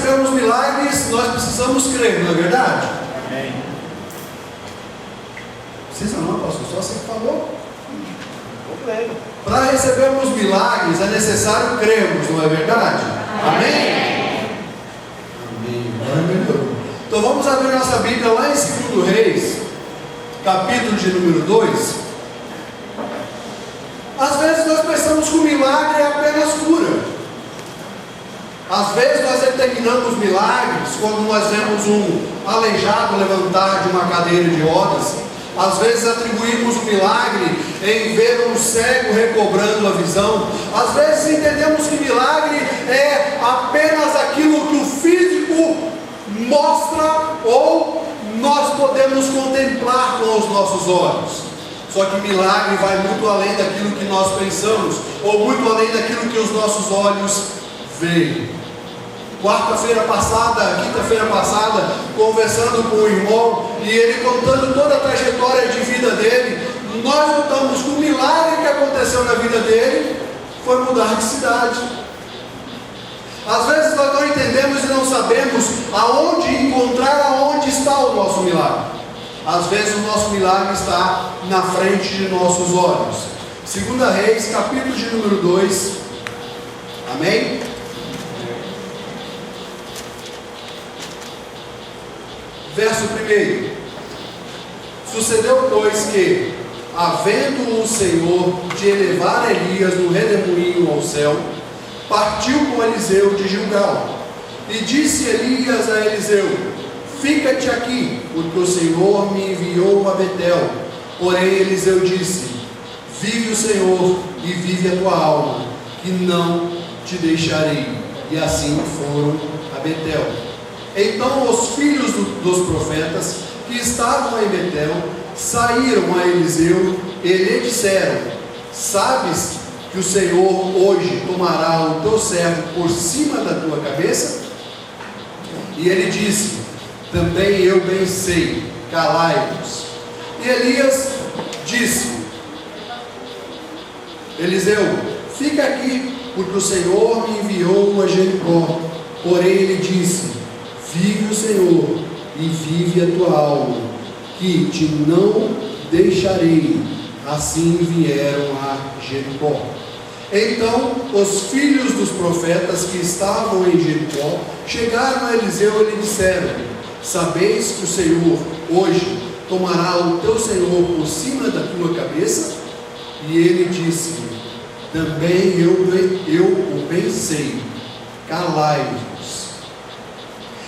recebermos milagres, nós precisamos crer, não é verdade? Amém. Precisa não, pastor, só você que falou. Problema. Para recebermos milagres é necessário crermos, não é verdade? Amém? Amém. Agora melhorou. Então vamos abrir nossa Bíblia lá em 2 Reis, capítulo de número 2. Às vezes nós pensamos que o milagre é apenas cura. Às vezes nós determinamos milagres quando nós vemos um aleijado levantar de uma cadeira de rodas. Às vezes atribuímos o milagre em ver um cego recobrando a visão. Às vezes entendemos que milagre é apenas aquilo que o físico mostra ou nós podemos contemplar com os nossos olhos. Só que milagre vai muito além daquilo que nós pensamos, ou muito além daquilo que os nossos olhos veem. Quinta-feira passada, conversando com o irmão, e ele contando toda a trajetória de vida dele, nós notamos que o milagre que aconteceu na vida dele foi mudar de cidade. Às vezes nós não entendemos e não sabemos aonde encontrar, aonde está o nosso milagre. Às vezes o nosso milagre está na frente de nossos olhos. 2 Reis, capítulo de número 2. Amém? Verso 1. Sucedeu, pois, que, havendo o Senhor de elevar Elias no redemoinho ao céu, partiu com Eliseu de Gilgal. E disse Elias a Eliseu: fica-te aqui, porque o Senhor me enviou a Betel. Porém Eliseu disse: vive o Senhor e vive a tua alma, que não te deixarei. E assim foram a Betel. Então os filhos dos profetas que estavam em Betel saíram a Eliseu e lhe disseram: sabes que o Senhor hoje tomará o teu servo por cima da tua cabeça? E ele disse: também eu bem sei, calai-vos. E Elias disse: Eliseu, fica aqui, porque o Senhor me enviou a Jericó. Porém ele disse: vive o Senhor e vive a tua alma, que te não deixarei. Assim vieram a Jericó. Então os filhos dos profetas que estavam em Jericó chegaram a Eliseu e lhe disseram: sabeis que o Senhor hoje tomará o teu Senhor por cima da tua cabeça? E ele disse: também eu o bem sei, calai-vos.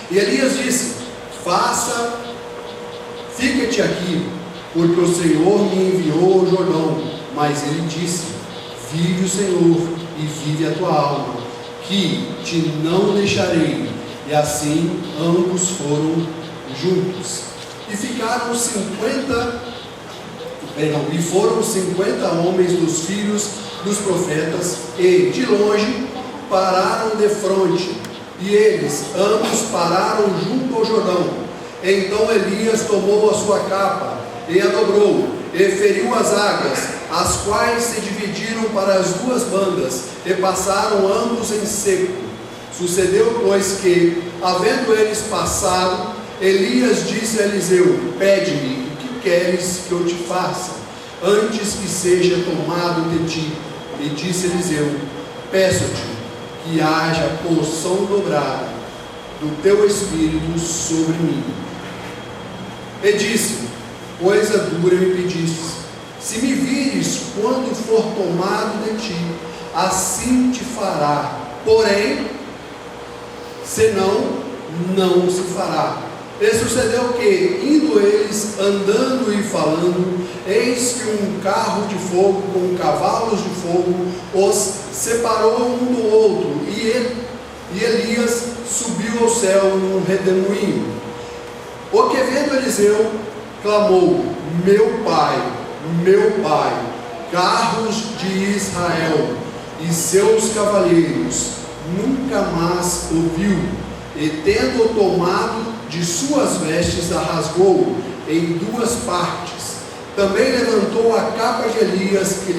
E Elias disse: fica-te aqui, porque o Senhor me enviou ao Jordão. Mas ele disse: vive o Senhor e vive a tua alma, que te não deixarei. E assim ambos foram juntos. E foram 50 homens dos filhos dos profetas, e de longe pararam defronte, e eles ambos pararam junto ao Jordão. Então Elias tomou a sua capa e a dobrou, e feriu as águas, as quais se dividiram para as duas bandas, e passaram ambos em seco. Sucedeu, pois, que, havendo eles passado, Elias disse a Eliseu: pede-me o que queres que eu te faça, antes que seja tomado de ti. E disse Eliseu: peço-te que haja porção dobrada do teu espírito sobre mim. E disse: coisa dura me pedistes. Se me vires quando for tomado de ti, assim te fará. Porém, senão, não se fará. E sucedeu que, indo eles andando e falando, eis que um carro de fogo com cavalos de fogo os separou um do outro, e Elias subiu ao céu num redemoinho. O que vendo Eliseu, clamou: meu pai, carros de Israel e seus cavaleiros. Nunca mais ouviu, e tendo tomado de suas vestes, a rasgou em duas partes. Também levantou a capa de Elias que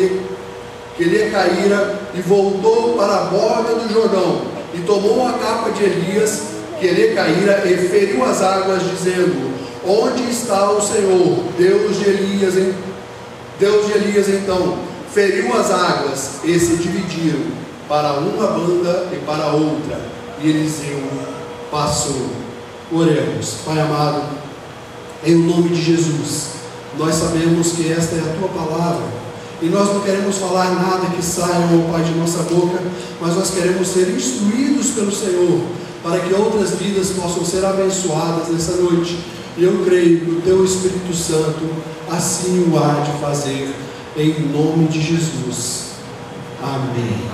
lhe caíra, e voltou para a borda do Jordão, e tomou a capa de Elias que lhe caíra, e feriu as águas, dizendo: onde está o Senhor, Deus de Elias? Deus de Elias então feriu as águas, e se dividiram para uma banda e para outra, e Eliseu passou. Oremos. Pai amado, em nome de Jesus, nós sabemos que esta é a Tua palavra, e nós não queremos falar nada que saia, ó Pai, de nossa boca, mas nós queremos ser instruídos pelo Senhor, para que outras vidas possam ser abençoadas nessa noite. E eu creio que o Teu Espírito Santo assim o há de fazer, em nome de Jesus. Amém.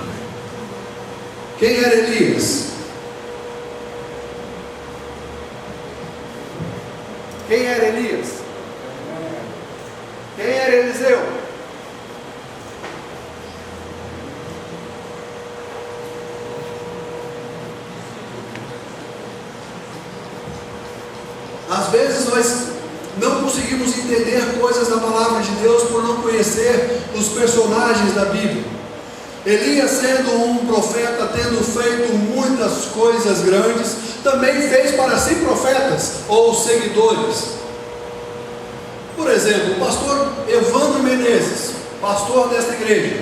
Quem era Elias? Quem era Elias? Quem era Eliseu? Às vezes nós não conseguimos entender coisas da palavra de Deus por não conhecer os personagens da Bíblia. Elias, sendo um profeta, tendo feito muitas coisas grandes, também fez para si profetas ou seguidores. Por exemplo, o pastor Evandro Menezes, pastor desta igreja,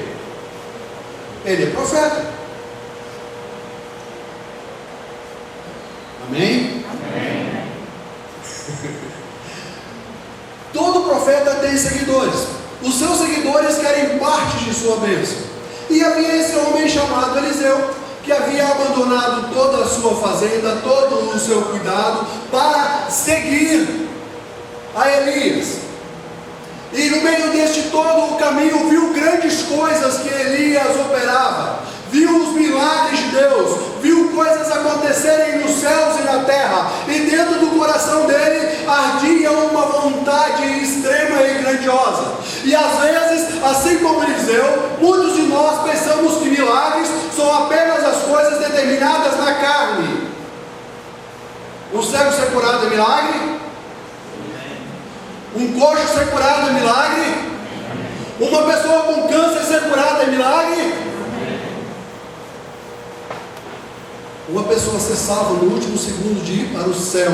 ele é profeta. Amém? Amém. Todo profeta tem seguidores. Os seus seguidores querem parte de sua bênção. E havia esse homem chamado Eliseu, que havia abandonado toda a sua fazenda, todo o seu cuidado, para seguir a Elias. E no meio deste todo o caminho, viu grandes coisas que Elias operava, viu os milagres de Deus, viu coisas acontecerem nos céus e na terra, e dentro do coração dele ardia uma vontade extrema e grandiosa. E às vezes, assim como Eliseu, muitos de nós pensamos que milagres são apenas as coisas determinadas na carne. Um cego ser curado é milagre? Um coxo ser curado é milagre? Uma pessoa com câncer ser curada é milagre? Uma pessoa ser salva no último segundo de ir para o céu,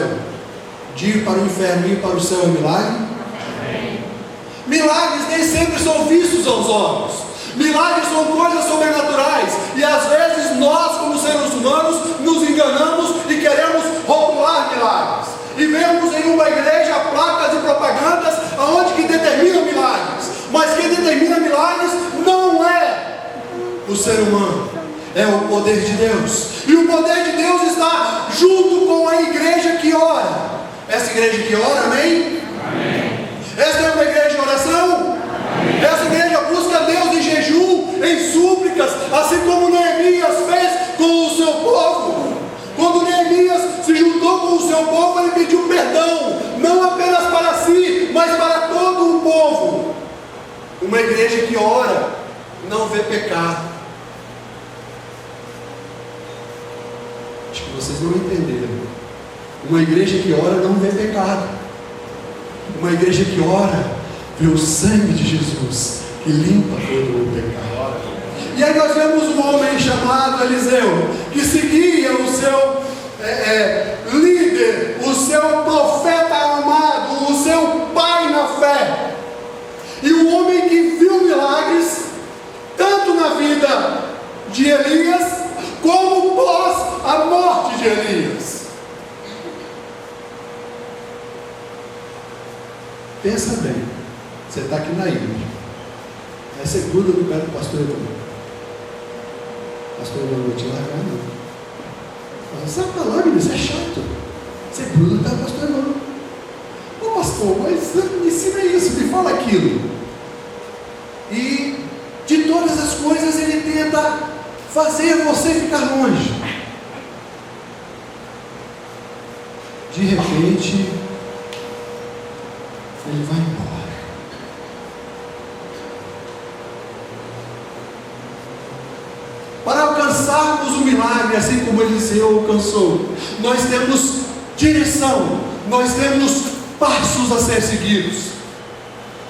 de ir para o inferno e ir para o céu é milagre? Milagres nem sempre são vistos aos olhos. Milagres são coisas sobrenaturais, e às vezes nós, como seres humanos, nos enganamos e queremos rotular milagres, e vemos em uma igreja placas e propagandas aonde que determina milagres, mas quem determina milagres não é o ser humano, é o poder de Deus. E o poder de Deus está junto com a igreja que ora. Essa igreja que ora, amém? Amém. Essa é uma igreja de oração? Amém. Essa igreja busca Deus em jejum, em súplicas, assim como Neemias fez com o seu povo. Quando Neemias se juntou com o seu povo, ele pediu perdão, não apenas para si, mas para todo o povo. Uma igreja que ora não vê pecado. Acho que vocês não entenderam. Uma igreja que ora não vê pecado. Uma igreja que ora vê o sangue de Jesus, que limpa todo o pecado. E aí nós vemos um homem chamado Eliseu, que seguia o seu líder, o seu profeta amado, o seu pai na fé. E um homem que viu milagres, tanto na vida de Elias, como pós a morte de Elias. Pensa bem, você está aqui na igreja, aí você gruda no pé do pastor Evandro. Pastor Evandro, vou te largar não. Sai pra lá, menino, isso é chato. Você gruda no pé do pastor Evandro. Ô pastor, mas me ensina isso, me fala aquilo. E de todas as coisas ele tenta fazer você ficar longe. De repente ele vai embora. Para alcançarmos o milagre, assim como Eliseu alcançou, nós temos direção, nós temos passos a ser seguidos.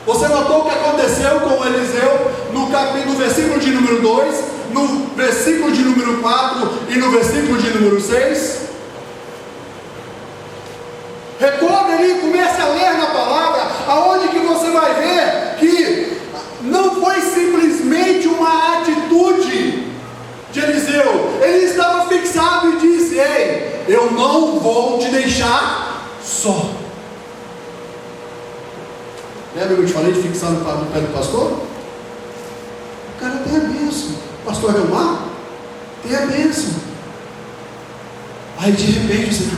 Você notou o que aconteceu com Eliseu no versículo de número 2, no versículo de número 4 e no versículo de número 6? só. Lembra que eu te falei de fixar no pé do pastor? O cara tem a bênção. Pastor Elmar tem a bênção. Aí de repente você está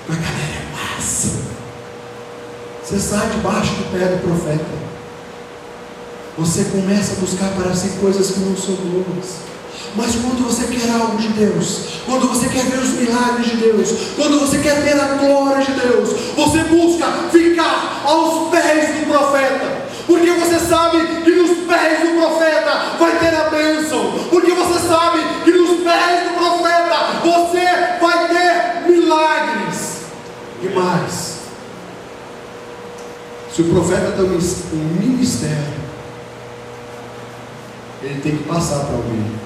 com a galera é massa. Você sai debaixo do pé do profeta. Você começa a buscar para si coisas que não são boas. Mas quando você quer algo de Deus, quando você quer ver os milagres de Deus, quando você quer ver a glória de Deus, você busca ficar aos pés do profeta. Porque você sabe que nos pés do profeta vai ter a bênção. Porque você sabe que nos pés do profeta você vai ter milagres. E mais, se o profeta tem um ministério, ele tem que passar para alguém.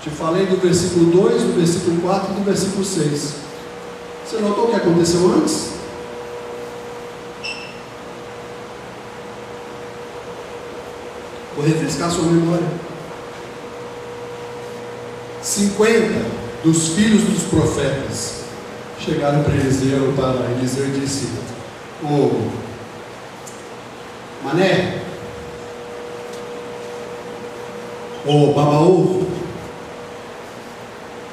Te falei do versículo 2, do versículo 4 e do versículo 6. Você notou o que aconteceu antes? Vou refrescar sua memória. 50 dos filhos dos profetas chegaram para Eliseu, e disse: ô Mané, ô Babaú,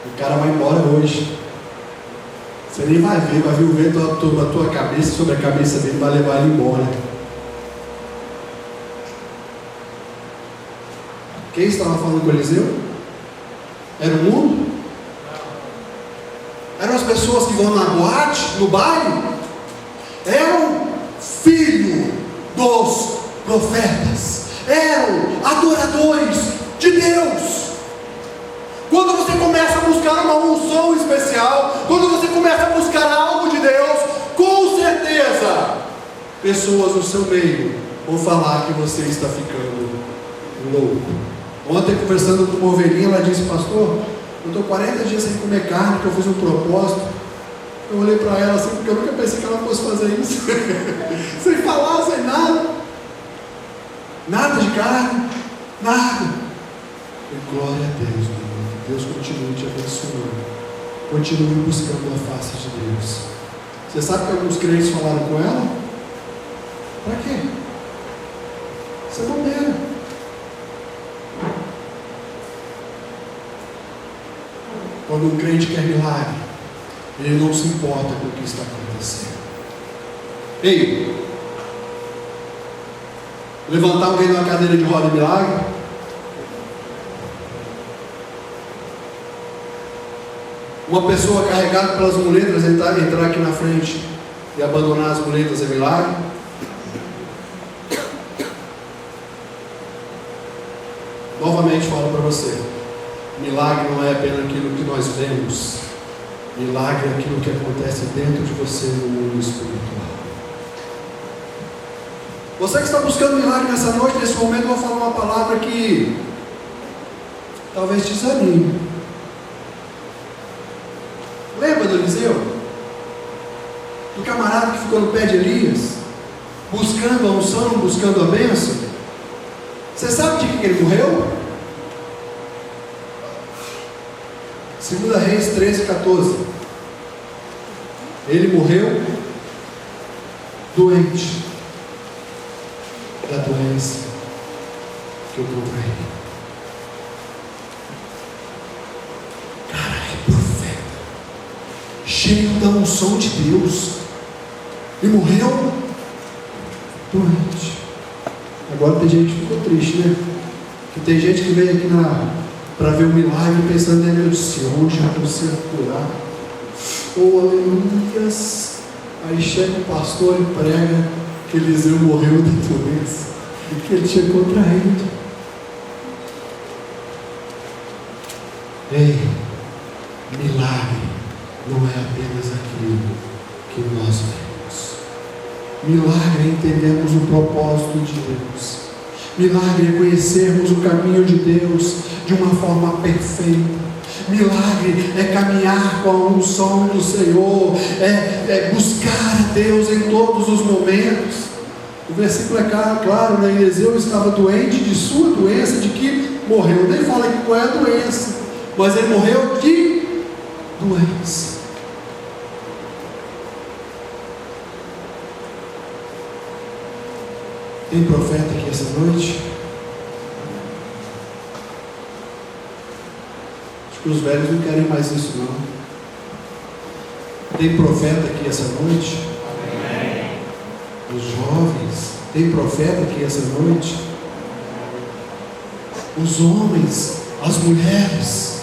o cara vai embora hoje. Você nem vai ver o vento a tua cabeça, sobre a cabeça dele, vai levar ele embora. Quem estava falando com Eliseu? Era o mundo? Eram as pessoas que vão na boate, no baile? Eram filhos dos profetas. Eram adoradores de Deus. Quando você começa a buscar uma unção especial, quando você começa a buscar algo de Deus, com certeza, pessoas no seu meio vão falar que você está ficando louco. Ontem, conversando com uma ovelhinha, ela disse: pastor, eu estou 40 dias sem comer carne, que eu fiz um propósito. Eu olhei para ela assim, porque eu nunca pensei que ela fosse fazer isso. Sem falar, sem nada. Nada de carne, nada. E glória a Deus, meu irmão. Deus continue te abençoando. Continue buscando a face de Deus. Você sabe que alguns crentes falaram com ela? Para quê? Você não bobeira. Quando um crente quer milagre, ele não se importa com o que está acontecendo. Ei, levantar alguém numa cadeira de roda de milagre? Uma pessoa carregada pelas muletas entrar aqui na frente e abandonar as muletas é milagre? Novamente falo para você: milagre não é apenas aquilo que nós vemos. Milagre é aquilo que acontece dentro de você no mundo espiritual. Você que está buscando milagre nessa noite, nesse momento, eu vou falar uma palavra que talvez te desanime. Lembra do Eliseu? Do camarada que ficou no pé de Elias, buscando a unção, buscando a bênção? Você sabe de que ele morreu? 2 Reis 13:14. Ele morreu doente da doença que eu contraí. Cara, é profeta, cheio da unção de Deus, e morreu doente. Agora tem gente que ficou triste, né? Que tem gente que veio aqui para ver o milagre pensando em Deus, se hoje eu consigo curar. Oh, aleluias. Aí chega o pastor e prega que Eliseu morreu de doença e que ele tinha contraído. Ei, milagre não é apenas aquilo que nós vemos. Milagre é entendermos o propósito de Deus. Milagre é conhecermos o caminho de Deus de uma forma perfeita. Milagre é caminhar com a unção do Senhor, é buscar a Deus em todos os momentos. O versículo é claro, né? Eliseu estava doente de sua doença, de que morreu. Nem fala que qual é a doença, mas ele morreu de doença. Tem profeta aqui essa noite? Acho que os velhos não querem mais isso, não. Tem profeta aqui essa noite? Amém. Os jovens, tem profeta aqui essa noite? Os homens, as mulheres,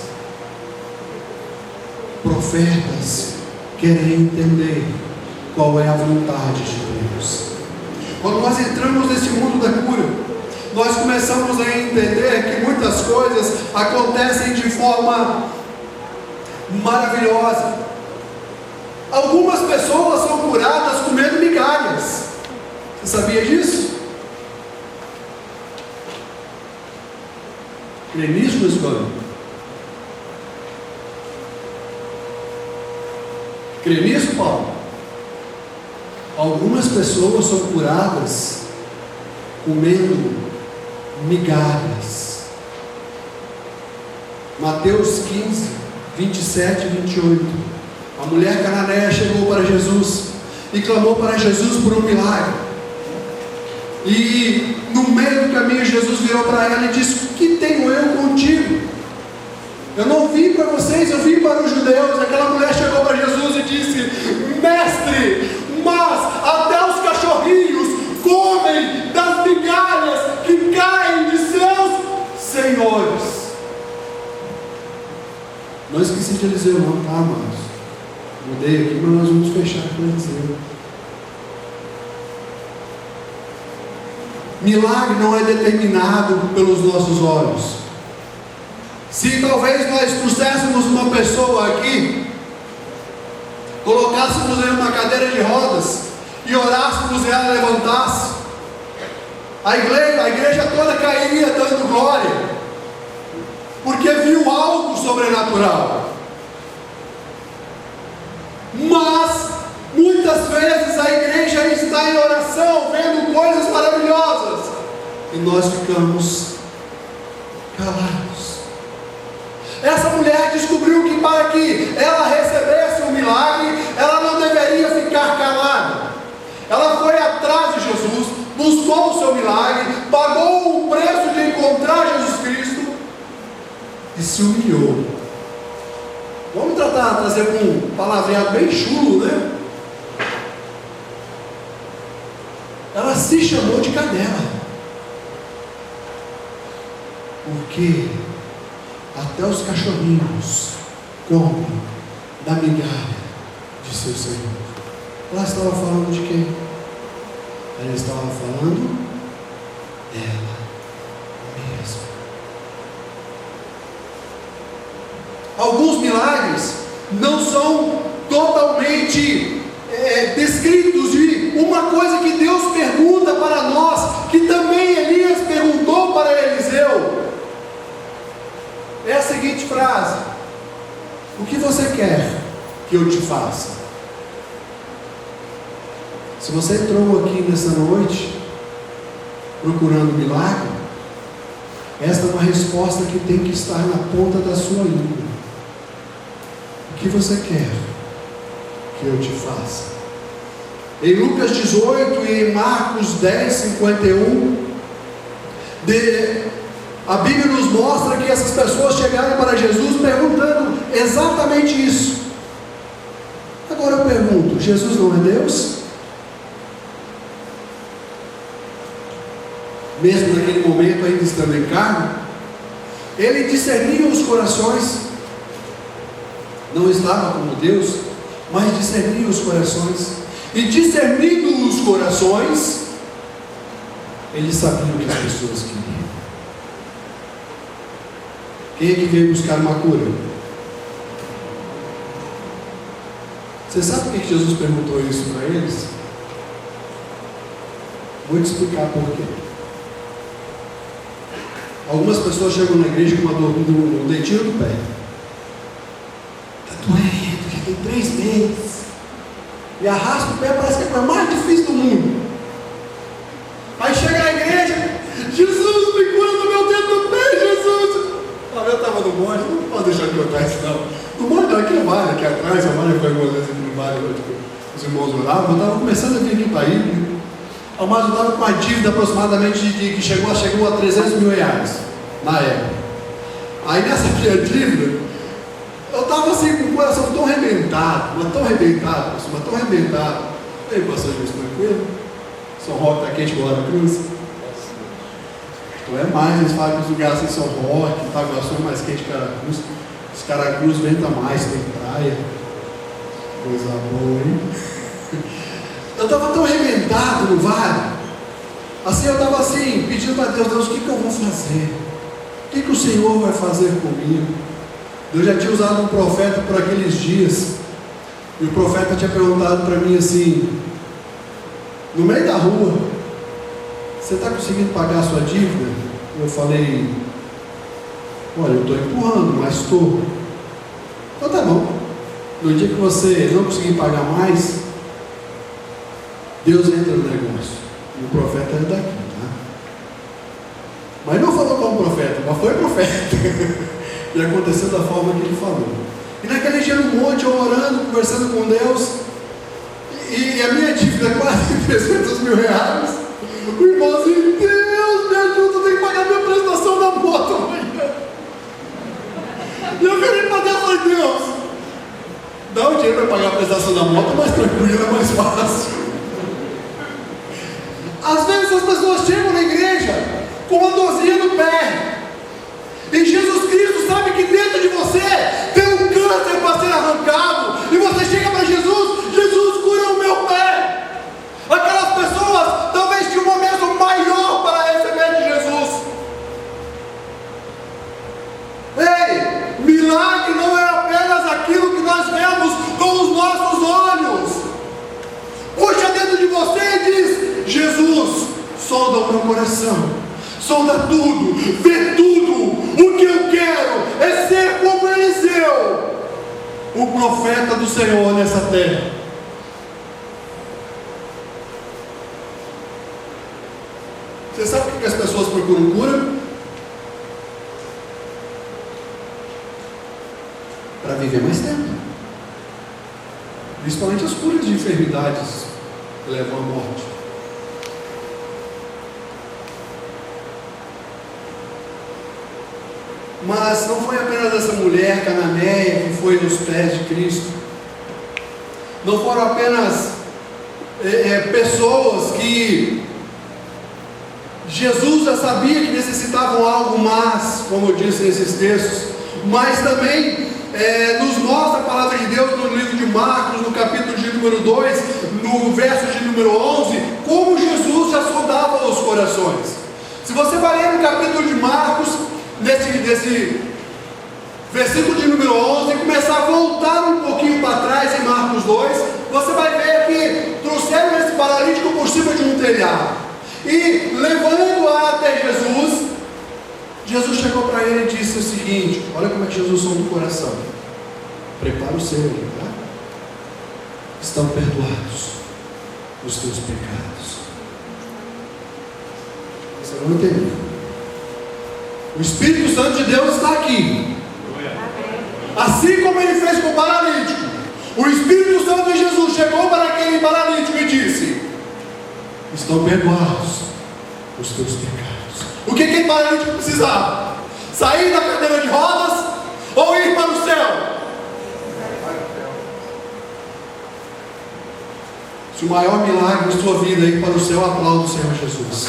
profetas querem entender qual é a vontade de Deus. Quando nós entramos nesse mundo da cura, nós começamos a entender que muitas coisas acontecem de forma maravilhosa. Algumas pessoas são curadas comendo migalhas. Você sabia disso? Crê nisso, meu irmão? Crê nisso, Paulo? Algumas pessoas são curadas comendo migalhas. Mateus 15, 27 e 28. A mulher cananeia chegou para Jesus e clamou para Jesus por um milagre. E no meio do caminho Jesus virou para ela e disse: o que tenho eu contigo? Eu não vim para vocês, eu vim para os judeus. Aquela mulher chegou para Jesus e disse: mestre, mas até os cachorrinhos comem das migalhas que caem de seus senhores. Não esqueci de Eliseu não, tá, amados? Mudei aqui, mas nós vamos fechar com Eliseu. Milagre não é determinado pelos nossos olhos. Se talvez nós trouxéssemos uma pessoa aqui, colocássemos em uma cadeira de rodas e orássemos e ela levantasse, a igreja toda cairia dando glória, porque viu algo sobrenatural. Mas muitas vezes a igreja está em oração, vendo coisas maravilhosas, e nós ficamos calados. Essa mulher descobriu que para que ela recebesse um milagre, ela não deveria ficar calada. Ela foi atrás de Jesus, buscou o seu milagre, pagou o preço de encontrar Jesus Cristo e se humilhou. Vamos trazer com um palavreado bem chulo, né? Ela se chamou de cadela, porque até os cachorrinhos comem da migalha de seu Senhor. Ela estava falando de quem? Ela estava falando dela mesma. Alguns milagres não são totalmente descritos de uma coisa que Deus pergunta para nós, que também Elias perguntou para Eliseu. É a seguinte frase: o que você quer que eu te faça? Se você entrou aqui nessa noite procurando milagre, esta é uma resposta que tem que estar na ponta da sua língua. O que você quer que eu te faça? Em Lucas 18 e em Marcos 10, 51, a Bíblia nos mostra que essas pessoas chegaram para Jesus perguntando exatamente isso. Agora eu pergunto: Jesus não é Deus? Mesmo naquele momento ainda estando em carne, Ele discernia os corações. Não estava como Deus, mas discernia os corações. E discernindo os corações, Ele sabia o que as pessoas queriam. Quem é que veio buscar uma cura? Você sabe por que Jesus perguntou isso para eles? Vou te explicar por quê. Algumas pessoas chegam na igreja com uma dor no dedinho do pé. Está doendo, já tem 3 meses. E arrasta o pé, parece que é a coisa mais difícil do mundo. Aí chega na igreja: Jesus, me cura do meu dedo do pé, Jesus. Eu estava no monte, não pode deixar de contar isso não. No monte não, aqui no vale, aqui atrás, a Maria foi algumas vezes no vale, os irmãos oravam, eu estava começando a vir aqui para ir. Mas eu estava com uma dívida aproximadamente que chegou a 300 mil reais na época. Aí nessa minha dívida, eu estava assim com o coração tão arrebentado, mas tão arrebentado. Ei, pastor Jesus, tranquilo? São Roque está quente igual a cruz? Então é mais, eles falam que os lugares assim, São Roque, Itaguaçu é mais quente que Caracruz. Os Caracruz venta mais, tem praia. Coisa boa, hein? Eu estava tão arrebentado no vale. Assim, eu estava assim, pedindo para Deus, Deus, o que eu vou fazer? O que o Senhor vai fazer comigo? Deus já tinha usado um profeta por aqueles dias. E o profeta tinha perguntado para mim assim, no meio da rua, você está conseguindo pagar a sua dívida? Eu falei, olha, eu estou empurrando, mas estou. Então tá bom. No dia que você não conseguir pagar mais, Deus entra no negócio. E o profeta é daqui, tá? Mas não falou como profeta, mas foi profeta. E aconteceu da forma que ele falou. E naquele dia no monte, eu orando, conversando com Deus, e a minha dívida quase 300 mil reais. O irmão assim, Deus me ajuda, eu tenho que pagar minha prestação da moto amanhã. E eu virei para Deus e falei, Deus, dá o dinheiro para pagar a prestação da moto, mais tranquilo, é mais fácil. Às vezes as pessoas chegam na igreja com uma dorzinha no pé. E Jesus Cristo sabe que dentro de você tem um câncer para ser arrancado. E você chega para Jesus, Jesus cura o meu pé. Aquelas pessoas talvez tinham um momento maior para receber de Jesus. Ei, milagre não é apenas aquilo que nós vemos com os nossos olhos. Puxa dentro de você e diz, Jesus, sonda o meu coração, sonda tudo, vê tudo. O que eu quero é ser como Eliseu, o profeta do Senhor nessa terra. Você sabe por que as pessoas procuram cura? Para viver mais tempo. Principalmente as curas de enfermidades que levam à morte. Mas não foi apenas essa mulher cananeia que foi nos pés de Cristo. Não foram apenas pessoas que Jesus já sabia que necessitavam algo mais, como eu disse nesses textos, mas também nos mostra a palavra de Deus no livro de Marcos, no capítulo de número 2, no verso de número 11, como Jesus já sondava os corações. Se você vai ler no capítulo de Marcos, nesse versículo de número 11, e começar a voltar um pouquinho para trás em Marcos 2, você vai ver que trouxeram esse paralítico por cima de um telhado, e levando-a até Jesus, Jesus chegou para ele e disse o seguinte, olha como é que Jesus sonda o coração, prepara o seu, tá? Estão perdoados os teus pecados. Você não entendeu? O Espírito Santo de Deus está aqui. Assim como ele fez com o paralítico, o Espírito Santo de Jesus chegou para aquele paralítico e disse, estão perdoados os teus pecados. O que aquele paralítico precisava? Sair da cadeira de rodas ou ir para o céu? Se o maior milagre da sua vida é ir para o céu, aplauda o Senhor Jesus.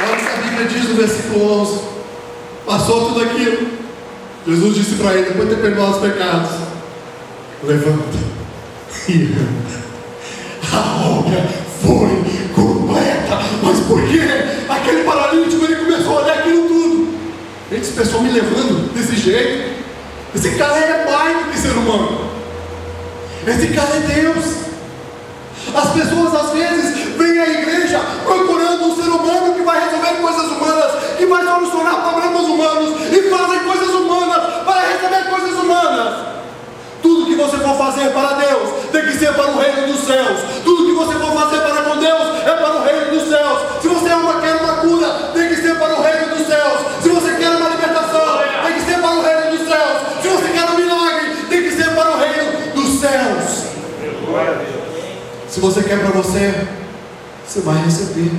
Olha o que a Bíblia diz no versículo 11. Passou tudo aquilo. Jesus disse para ele, depois de ter perdoado os pecados, levanta e anda. A obra foi completa. Mas por quê? Aquele paralítico, ele começou a olhar aquilo tudo. Ele disse, pessoal me levando desse jeito. Esse cara é mais do que ser humano. Esse cara é Deus. As pessoas às vezes vêm à igreja procurando um ser humano que vai resolver coisas humanas, que vai solucionar problemas humanos, e fazem coisas humanas para receber coisas humanas. Tudo que você for fazer para Deus tem que ser para o reino dos céus. Tudo que você for fazer para com Deus é para o reino dos céus. Se você quer uma cura, tem que ser para o reino dos céus. Se você quer para você, você vai receber.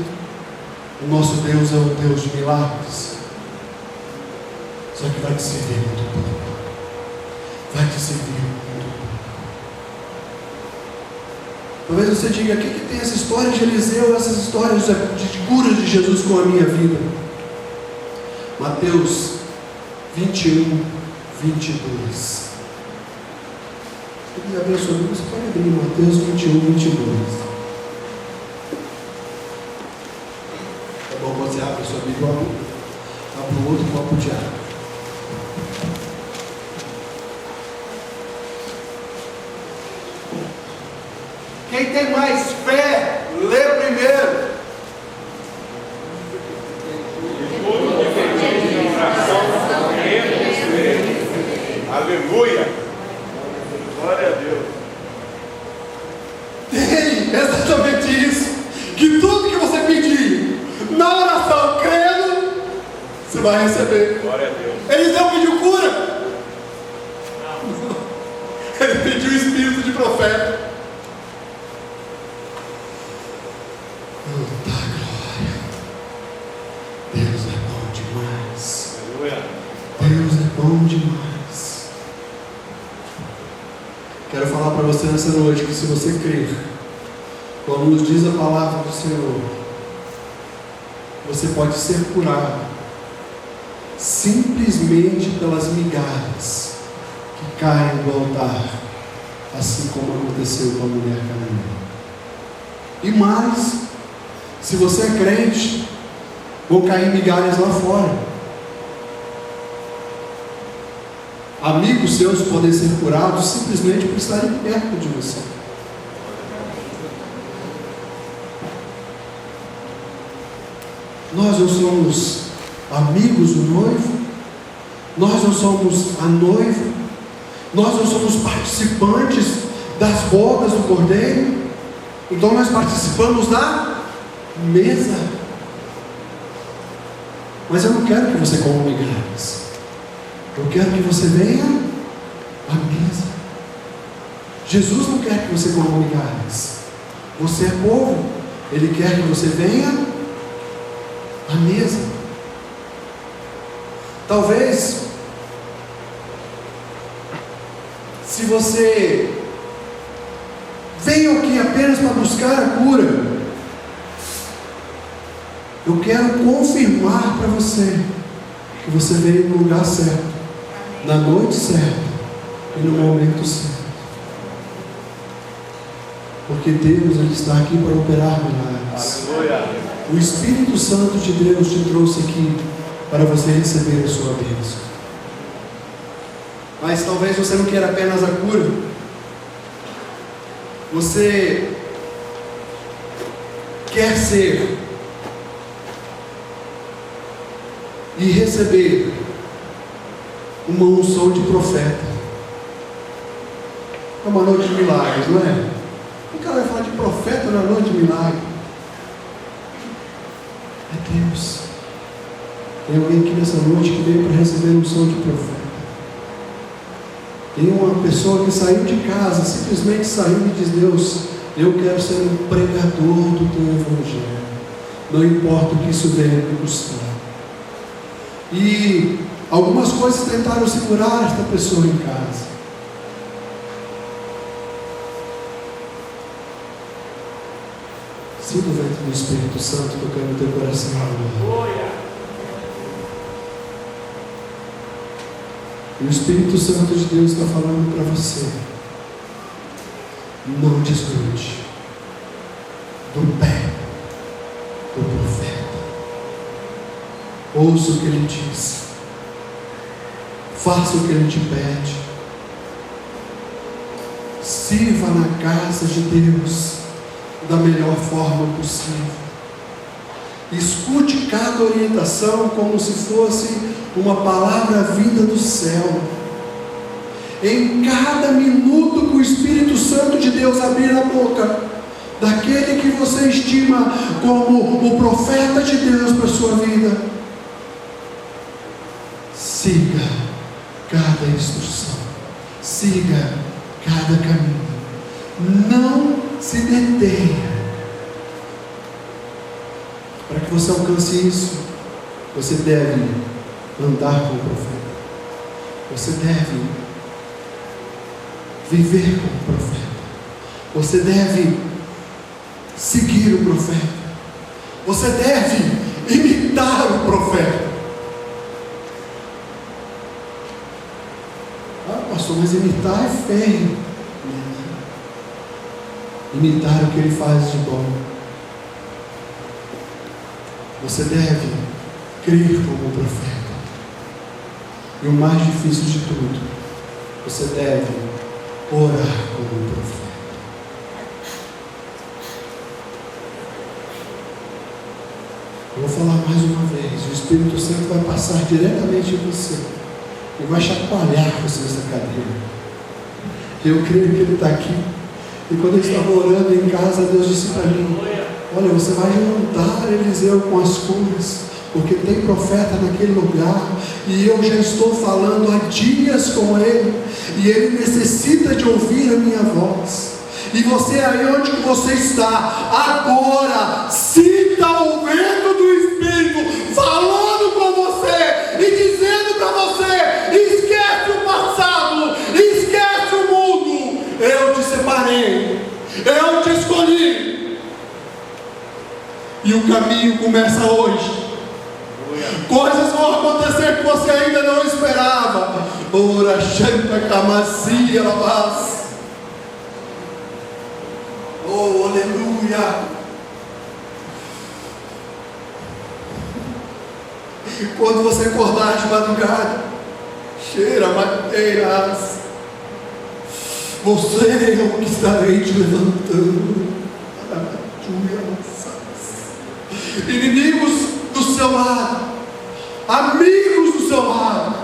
O nosso Deus é um Deus de milagres. Só que vai te servir muito pouco. Vai te servir muito pouco. Talvez você diga: o que tem essa história de Eliseu, essas histórias de curas de Jesus com a minha vida? Mateus 21, 22. Queria abrir a sua Bíblia, você pode abrir Mateus 21, 22. Tá bom, você abre a sua Bíblia, abre o outro copo de água. Quem tem mais fé, lê primeiro. Aleluia. Glória a Deus. Tem exatamente isso. Que tudo que você pedir na oração, crendo, você vai receber. Glória a Deus. Eliseu pediu cura. Ele pediu o espírito de profeta. Glória. Deus é bom demais. Aleluia. Deus é bom demais. Quero falar para você nessa noite que se você crer, quando nos diz a palavra do Senhor, você pode ser curado simplesmente pelas migalhas que caem do altar, assim como aconteceu com a mulher cananeia. E mais, se você é crente, vão cair migalhas lá fora. Amigos seus podem ser curados simplesmente por estarem perto de você. Nós não somos amigos do noivo, nós não somos a noiva, nós não somos participantes das bodas do Cordeiro, então nós participamos da mesa. Mas eu não quero que você coma migalhas. Eu quero que você venha à mesa. Jesus não quer que você coma migalhas. Você é povo. Ele quer que você venha à mesa. Talvez, se você veio aqui apenas para buscar a cura, eu quero confirmar para você que você veio no lugar certo, na noite certa e no momento certo. Porque Deus, Ele está aqui para operar milagres. Aleluia. O Espírito Santo de Deus te trouxe aqui para você receber a sua bênção. Mas talvez você não queira apenas a cura. Você quer ser e receber uma unção de profeta. É uma noite de milagres, não é? O cara vai falar de profeta na noite de milagre. É Deus. Tem alguém aqui nessa noite que veio para receber unção de profeta. Tem uma pessoa que saiu de casa, simplesmente saiu e diz: Deus, eu quero ser um pregador do teu evangelho. Não importa o que isso venha me custar. E algumas coisas tentaram segurar esta pessoa em casa. Sinta o vento do Espírito Santo tocando no teu coração agora. E o Espírito Santo de Deus está falando para você: não desgrude do pé do profeta. Ouça o que ele diz. Faça o que ele te pede. Sirva na casa de Deus da melhor forma possível. Escute cada orientação como se fosse uma palavra vinda do céu. Em cada minuto que o Espírito Santo de Deus abrir a boca daquele que você estima como o profeta de Deus para a sua vida, siga cada instrução, siga cada caminho. Não se detenha. Para que você alcance isso, você deve andar com o profeta. Você deve viver com o profeta. Você deve seguir o profeta. Você deve imitar o profeta. Ah, pastor, mas imitar é feio. Imitar o que ele faz de bom. Você deve crer como o profeta. E o mais difícil de tudo, você deve orar como o profeta. Eu vou falar mais uma vez. O Espírito Santo vai passar diretamente em você e vai chacoalhar você nessa cadeira. Eu creio que Ele está aqui. E quando eu estava orando em casa, Deus disse para mim: olha, você vai juntar Eliseu com as curas, porque tem profeta naquele lugar, e eu já estou falando há dias com ele, e ele necessita de ouvir a minha voz. E você aí onde que você está, agora, sinta o vento do Espírito falando com você, e dizendo para você: esquece o passado, esquece o mundo, eu te separei, eu te escolhi, e o caminho começa hoje. Coisas vão acontecer que você ainda não esperava. Ora, Shanta Kamasia Labas. Oh, aleluia. Quando você acordar de madrugada, cheira mateiras, você é o que estarei te levantando. Inimigos do seu lado, amigos do seu lado,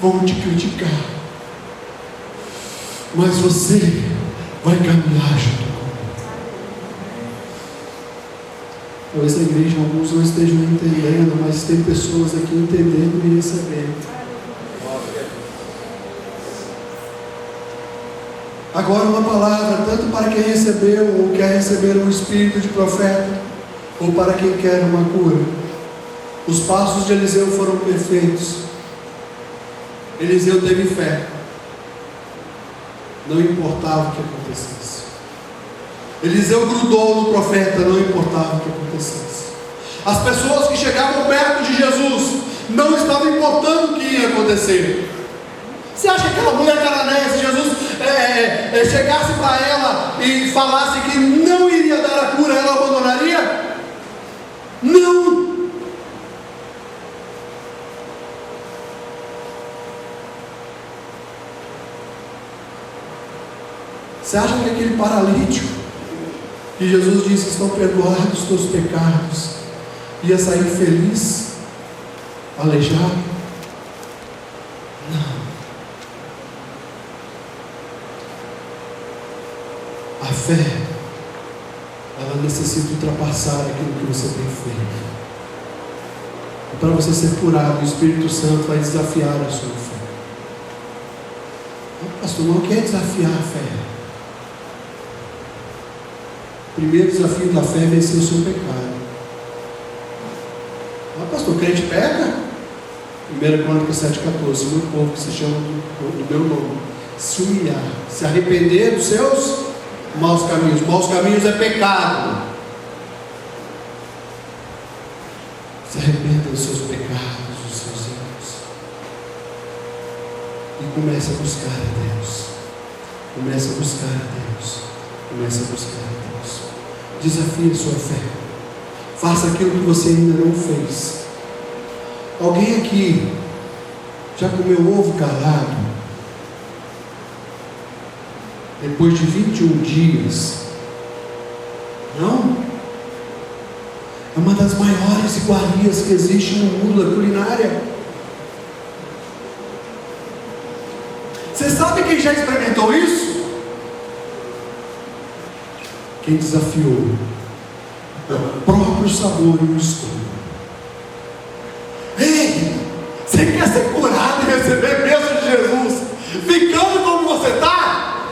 vão te criticar, mas você vai caminhar junto comigo. Talvez a igreja, alguns não estejam entendendo, mas tem pessoas aqui entendendo e recebendo. Agora uma palavra, tanto para quem recebeu ou quer receber um espírito de profeta, ou para quem quer uma cura. Os passos de Eliseu foram perfeitos. Eliseu teve fé, não importava o que acontecesse. Eliseu grudou no profeta, não importava o que acontecesse. As pessoas que chegavam perto de Jesus não estavam importando o que ia acontecer. Você acha que aquela mulher cananeia, se Jesus chegasse para ela e falasse que não iria dar a cura, ela abandonaria? Não! Você acha que aquele paralítico que Jesus disse: estão perdoados os teus pecados, ia sair feliz, aleijado? Não. A fé, ela necessita ultrapassar aquilo que você tem feito. E para você ser curado, o Espírito Santo vai desafiar a sua fé. Pastor, não quer desafiar a fé. O primeiro desafio da fé é vencer o seu pecado. Pastor, o crente peca? 1 Crônicas 7,14. Meu povo que se chama do meu nome se humilhar, se arrepender dos seus maus caminhos. Maus caminhos é pecado. Se arrependa dos seus pecados, dos seus erros, e comece a buscar a Deus. Comece a buscar a Deus. Comece a buscar a Deus. Desafie a sua fé. Faça aquilo que você ainda não fez. Alguém aqui já comeu ovo calado? Depois de 21 dias? Não? É uma das maiores iguarias que existe no mundo da culinária. Você sabe quem já experimentou isso? Quem desafiou o próprio sabor e o estômago. Ei, você quer ser curado e receber a bênção de Jesus ficando como você está?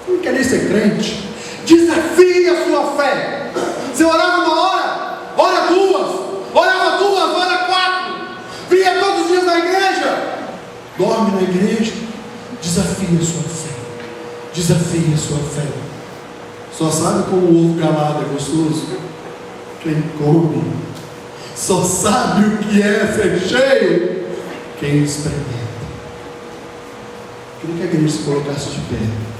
Você não quer nem ser crente, Desafie a sua fé. Você orava uma hora, ora duas, orava duas, ora quatro, vinha todos os dias na igreja, dorme na igreja. Desafie a sua fé. Desafie a sua fé. Só sabe como o ovo galado é gostoso? Quem come. Só sabe o que é ser cheio quem experimenta. Queria que a igreja se colocasse de pé.